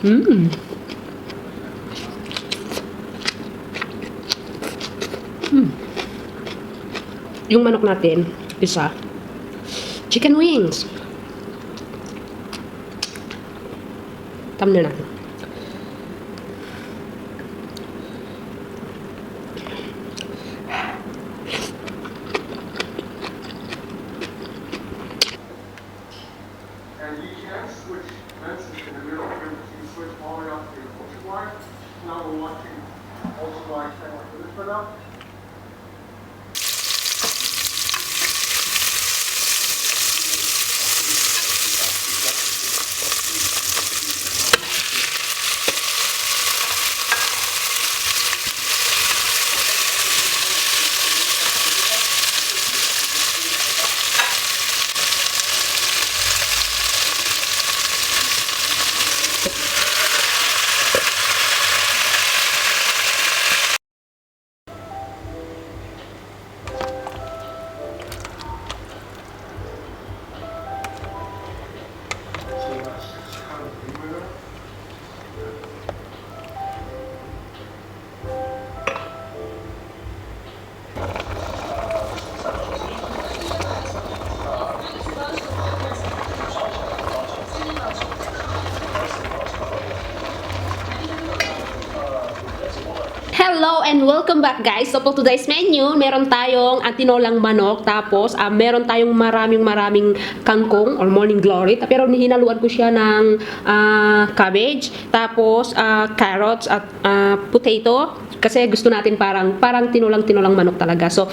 Mm. Mm. Yung manok natin, isa. Chicken wings. Thumbnail natin. And you can switch lenses in the middle here. You switch all the way up to your ultra wide. Now we're watching ultra wide camera for this one up. Hello and welcome back guys. So for today's menu, meron tayong tinolang manok, tapos meron tayong maraming kangkong or morning glory. Pero hinaluan ko siya ng cabbage, tapos carrots at potato kasi gusto natin parang tinolang manok talaga. So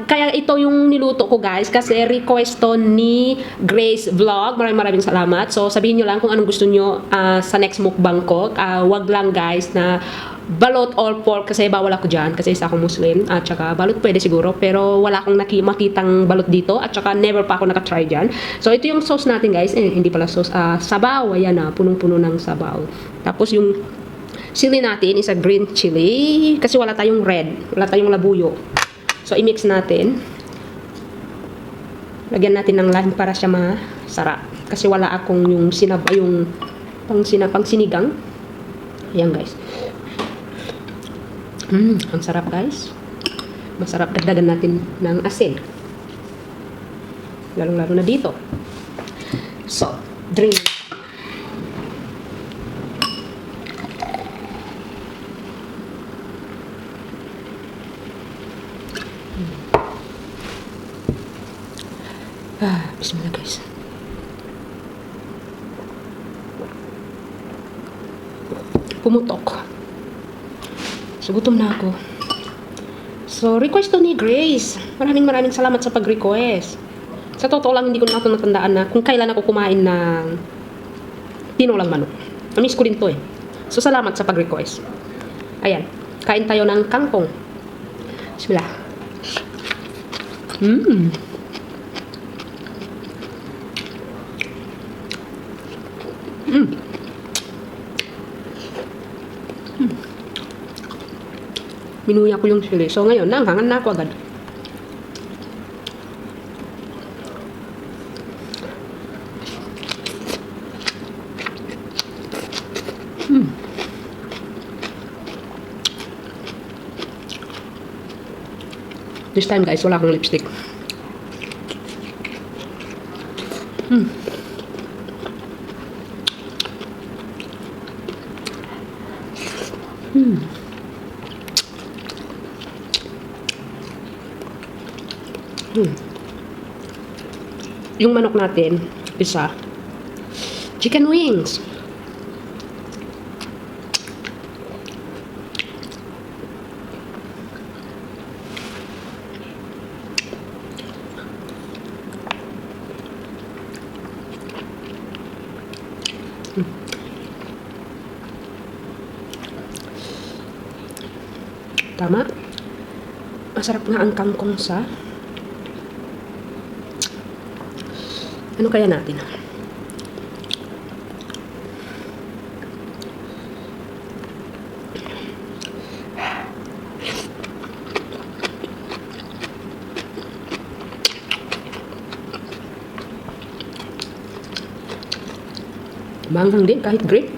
kaya ito yung niluto ko guys kasi request to ni Grace Vlog. Maraming salamat. So sabihin nyo lang kung anong gusto nyo sa next mukbang ko. Wag lang guys na balot or pork kasi bawal ako dyan kasi isa akong Muslim, at saka balot pwede siguro pero wala akong makitang balot dito, at saka never pa ako nakatry dyan. So ito yung sauce natin guys, hindi pala sauce, sabaw, ayan na, punong-puno ng sabaw. Tapos yung chili natin is a green chili kasi wala tayong red, wala tayong labuyo. So i-mix natin, lagyan natin ng lime para siya masarap kasi wala akong yung pang sinigang. Ayan guys. Ang sarap guys. Masarap. Dagdagan natin ng asin. Lalong-lalo na dito. So, drink. Bismillah guys. Pumutok. So, gutom na ako. So, request to ni Grace. Maraming salamat sa pag-request. Sa totoo lang, hindi ko na ito natandaan na kung kailan ako kumain ng tinolang manok. Namiss ko din to eh. So, salamat sa pag-request. Ayan. Kain tayo ng kangkong. Bismillah. Minuya ko yung chili. So ngayon, nanghangan na ako agad. This time guys, wala akong lipstick. Yung manok natin, isa. Chicken wings. Tama. Masarap nga ang kangkong sa ano kaya natin? Manghang din kahit green.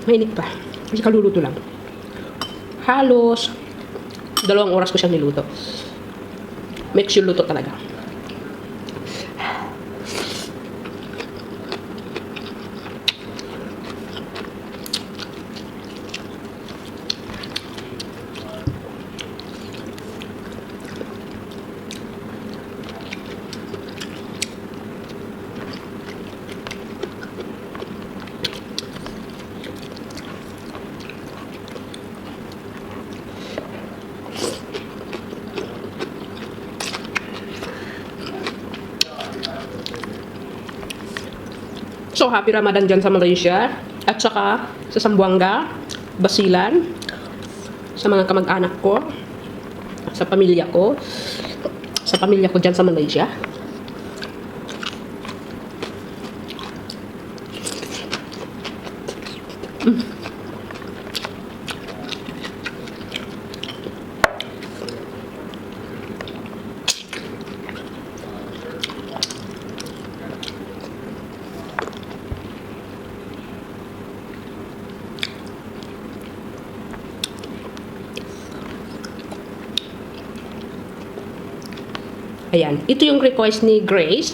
Mainit pa. Kasi kaluluto lang. Halos 2 oras ko siyang niluto. Makes you luto talaga. So, happy Ramadan dyan sa Malaysia. At saka sa Zamboanga, Basilan, sa mga kamag-anak ko, sa pamilya ko dyan sa Malaysia. Ayan. Ito yung request ni Grace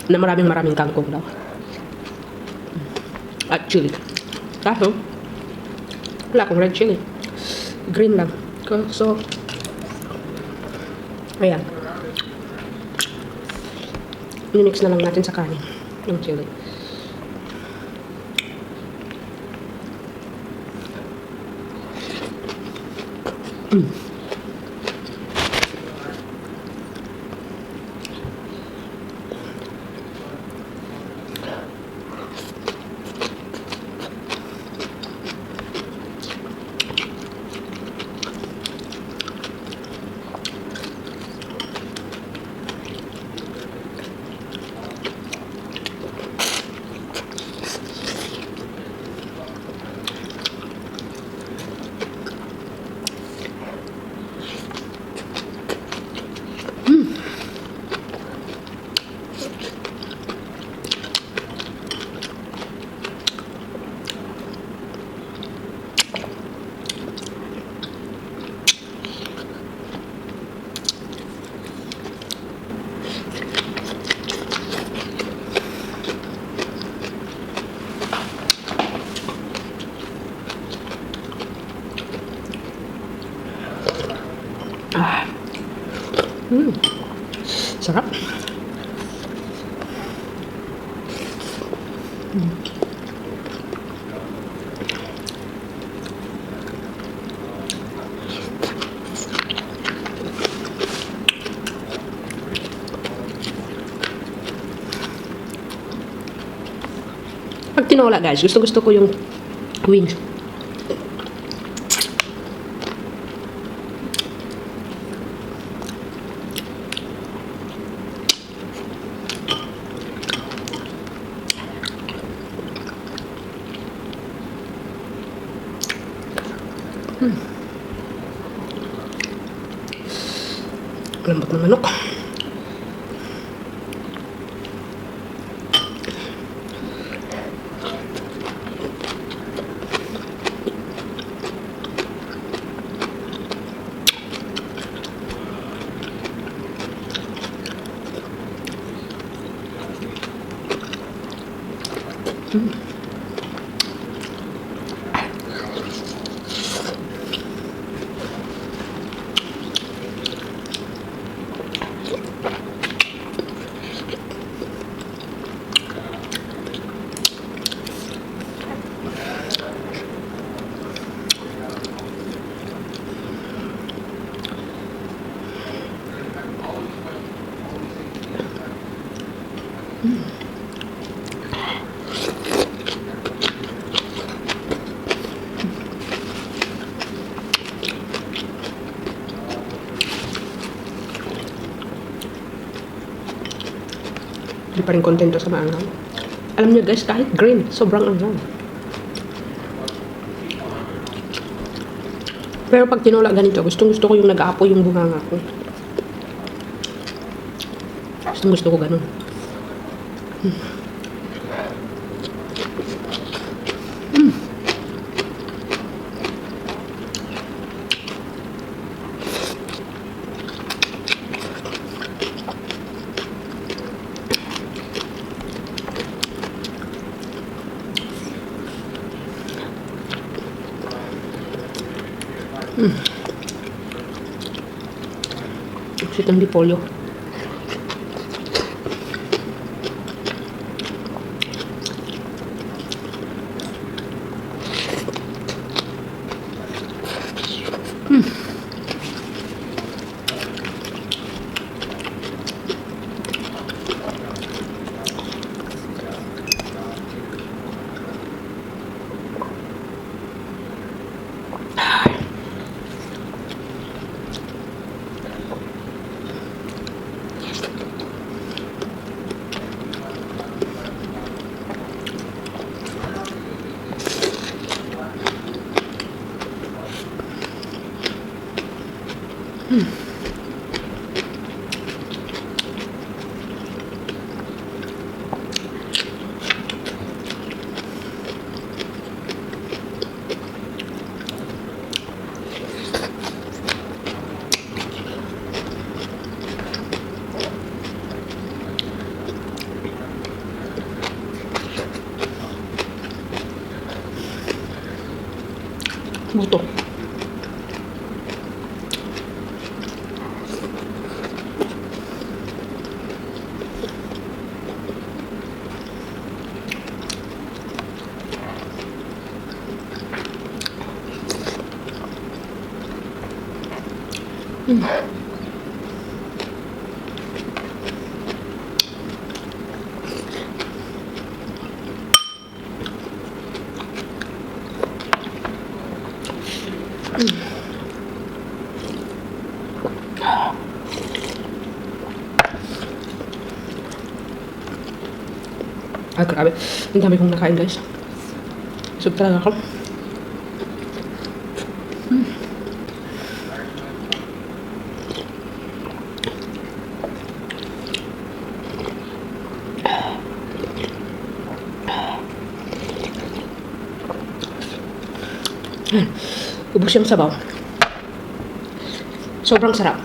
na maraming kangkong daw. At chili. Kaso, wala akong red chili. Green lang. So, ayan. Mix na lang natin sa kanin yung chili. Sarap. Pag tinola guys, gusto ko yung wings. Lambot ng manok. Hindi pa rin kontento sa maanghang. Alam niyo guys, kahit green, sobrang anghang. Pero pag tinola ganito, gustong gusto ko yung nag-aapoy yung bunganga ko. Gustong gusto ko ganun. Sitang dipolyo. Buto. Ah, grabe. Ang dami kong nakain, guys. Busog talaga ako. Ubus yung sabaw. Sobrang sarap.